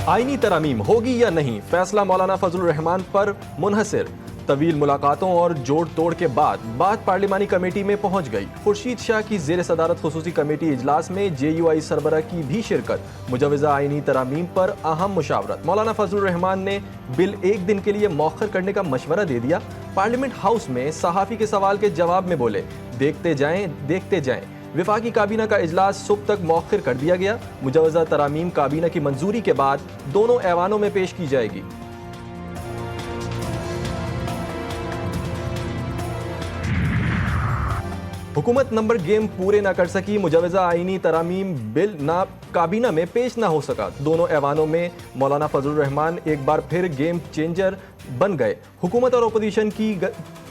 आईनी तरमीम होगी या नहीं, फैसला मौलाना फजलुर रहमान पर मुनहसिर। तवील मुलाकातों और जोड़ तोड़ के बाद बात पार्लिमानी कमेटी में पहुंच गई। खुर्शीद शाह की जेर सदारत खुसूसी कमेटी इजलास में JUI सरबरा की भी शिरकत। मुजवजा आईनी तरामीम पर अहम मुशावरत। मौलाना फजलुर रहमान ने बिल एक दिन के लिए मौखर करने का मशवरा दे दिया। पार्लियामेंट हाउस में सहाफ़ी के सवाल के जवाब में बोले, देखते जाएं। विफाकी काबीना का इजलास सुबह तक मौखर कर दिया गया। मुजवजा तरामीम काबीना की मंजूरी के बाद दोनों ऐवानों में पेश की जाएगी। हुकूमत नंबर गेम पूरे न कर सकी। मुजवजा आईनी तरामीम बिल ना काबीना में पेश ना हो सका। दोनों ऐवानों में मौलाना फजलुर रहमान एक बार फिर गेम चेंजर बन गए। हुकूमत और अपोजिशन की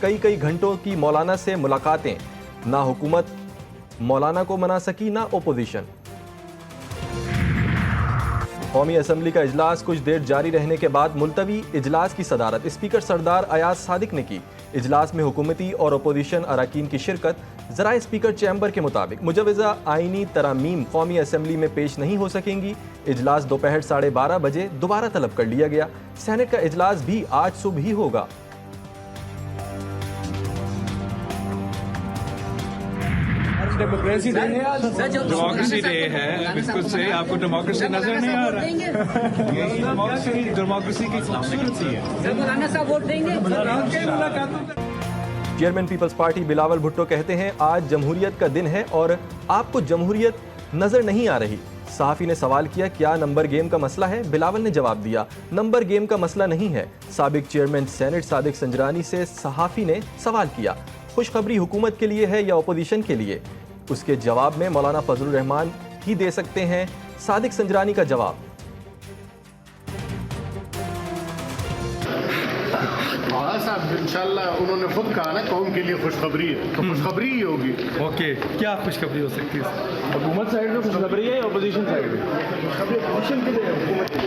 कई घंटों की मौलाना से मुलाकातें। ना हुकूमत मौलाना को मना सकी ना ओपोजिशन। कौमी असम्बली का इजलास कुछ देर जारी रहने के बाद मुलतवी। इजलास की सदारत स्पीकर सरदार अयाज सादिक ने की। इजलास में हुकूमती और अपोजिशन अरकान की शिरकत। ज़राए स्पीकर चैम्बर के मुताबिक मुजवजा आईनी तरामीम कौमी असम्बली में पेश नहीं हो सकेंगी। इजलास दोपहर 12:30 बजे दोबारा तलब कर लिया गया। सेनेट का इजलास भी आज सुबह ही होगा। डेमोक्रेसी डे है आज, डेमोक्रेसी डे है, बिल्कुल सही। आपको डेमोक्रेसी नजर नहीं आ रहा है? यही डेमोक्रेसी की खूबसूरती है। वोट देंगे। चेयरमैन पीपल्स पार्टी बिलावल भुट्टो कहते हैं, आज जमहूरियत का दिन है और आपको जमहूरियत नजर नहीं आ रही। सहाफ़ी ने सवाल किया, क्या नंबर गेम का मसला है? बिलावल ने जवाब दिया, नंबर गेम का मसला नहीं है। साबिक चेयरमैन सेनेट सादिक संजरानी से सहाफ़ी ने सवाल किया, खुशखबरी हुकूमत के लिए है या अपोजिशन के लिए? उसके जवाब में मौलाना फजलुर रहमान ही दे सकते हैं सादिक संजरानी का जवाब। मौलाना साहब इंशाल्लाह उन्होंने खुद कहा ना, कौम के लिए खुशखबरी है तो खुशखबरी ही होगी। ओके, क्या खुशखबरी हो सकती है? हुकूमत साइड में खुशखबरी है, अपोजिशन साइड में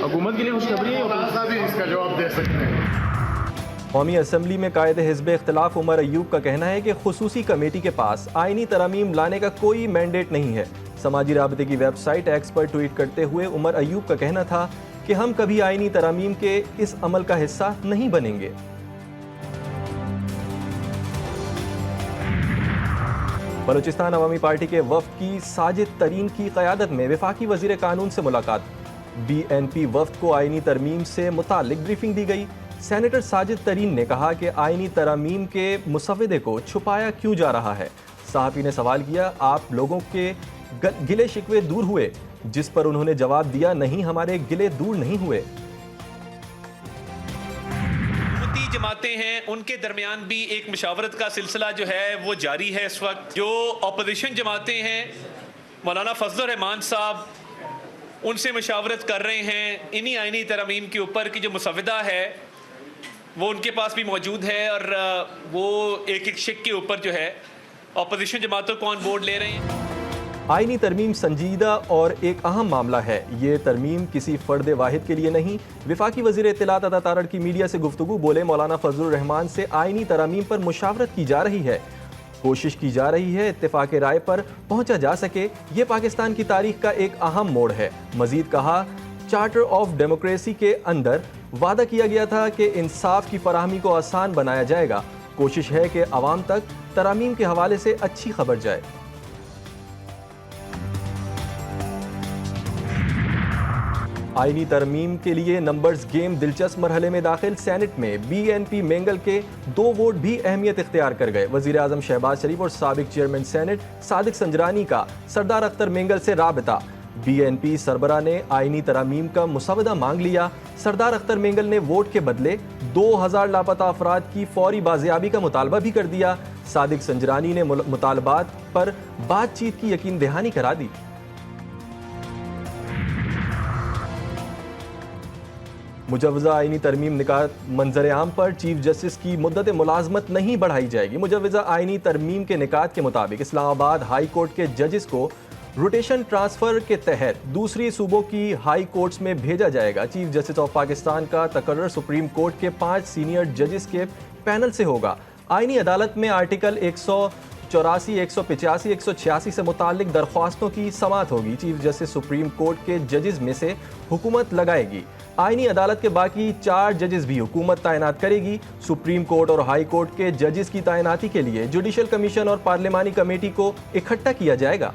हुकूमत के लिए खुशखबरी है। मौलाना साहब ही इसका जवाब दे सकते हैं। कौमी असम्बली में कायदे हिज़्ब इख्तिलाफ उमर अयूब का कहना है कि खुसूसी कमेटी के पास आईनी तरमीम लाने का कोई मैंडेट नहीं है। समाजी राबते की वेबसाइट एक्स पर ट्वीट करते हुए उमर अयूब का कहना था कि हम कभी आईनी तरमीम के इस अमल का हिस्सा नहीं बनेंगे। बलूचिस्तान अवामी पार्टी के वफ्द की साजिद तरीन की क़यादत में वफाकी वज़ीर कानून से मुलाकात। BNP वफ्द को आईनी तरमीम से मुतालिक ब्रीफिंग दी गई। सेनेटर साजिद तरीन ने कहा कि आईनी तरामीम के मुसव्वदे को छुपाया क्यों जा रहा है। सहाफ़ी ने सवाल किया, आप लोगों के गिले शिकवे दूर हुए? जिस पर उन्होंने जवाब दिया, नहीं, हमारे गिले दूर नहीं हुए। जमातें हैं उनके दरमियान भी एक मुशावरत का सिलसिला जो है वो जारी है। इस वक्त जो अपोजिशन जमातें हैं, मौलाना फजलुर रहमान साहब उनसे मुशावरत कर रहे हैं। इन्हीं आईनी तरमीम के ऊपर की जो मुसव्वदा है वो उनके पास भी मौजूद है और वो एक शिक के ऊपर जो है अपोजिशन जमातों को ऑन बोर्ड ले रहे हैं। आईनी तरमीम संजीदा और एक अहम मामला है। ये तरमीम किसी फ़र्द वाहिद के लिए नहीं। वफाकी वज़ीर इत्तलात अता तारड़ की मीडिया से गुफ्तगू बोले, मौलाना फजलुर रहमान से आईनी तरमीम पर मुशावरत की जा रही है, कोशिश की जा रही है इत्तेफाक राय पर पहुंचा जा सके। ये पाकिस्तान की तारीख का एक अहम मोड़ है। मजीद कहा, चार्टर ऑफ डेमोक्रेसी के अंदर वादा किया गया था कि इंसाफ की फराहमी को आसान बनाया जाएगा। कोशिश है कि अवाम तक तरामीम के हवाले से अच्छी खबर जाए। आईनी तरमीम के लिए नंबर्स गेम दिलचस्प मरहले में दाखिल। सेनेट में BNP मेंगल के 2 वोट भी अहमियत इख्तियार कर गए। वज़ीर आज़म शहबाज शरीफ और साबिक चेयरमैन सेनेट सादिक संजरानी का सरदार अख्तर मेंगल से राबता। BNP सरबरा ने आईनी तरामीम का मुसव्वदा मांग लिया। सरदार अख्तर मेंगल ने वोट के बदले 2000 लापता अफराद की फौरी बाजियाबी का मुतालबा भी कर दिया। सादिक संजरानी ने मुतालबात पर बातचीत की यकीन दहानी करा दी। मुजवजा आईनी तरमीम निकात मंजर आम पर चीफ जस्टिस की मुद्दत मुलाजमत नहीं बढ़ाई जाएगी। मुजवजा आईनी तरमीम के निकात के मुताबिक इस्लामाबाद हाई कोर्ट के जजेस को रोटेशन ट्रांसफ़र के तहत दूसरी सूबों की हाई कोर्ट्स में भेजा जाएगा। चीफ जस्टिस ऑफ पाकिस्तान का तकर्रर सुप्रीम कोर्ट के 5 सीनियर जजेस के पैनल से होगा। आईनी अदालत में आर्टिकल 184, 185, 186 से मुताल्लिक दरख्वास्तों की समाअत होगी। चीफ जस्टिस सुप्रीम कोर्ट के जजेस में से हुकूमत लगाएगी। आईनी अदालत के बाकी 4 जजेस भी हुकूमत तैनात करेगी। सुप्रीम कोर्ट और हाई कोर्ट के जजेस की तैनाती के लिए जुडिशल कमीशन और पार्लिमानी कमेटी को इकट्ठा किया जाएगा।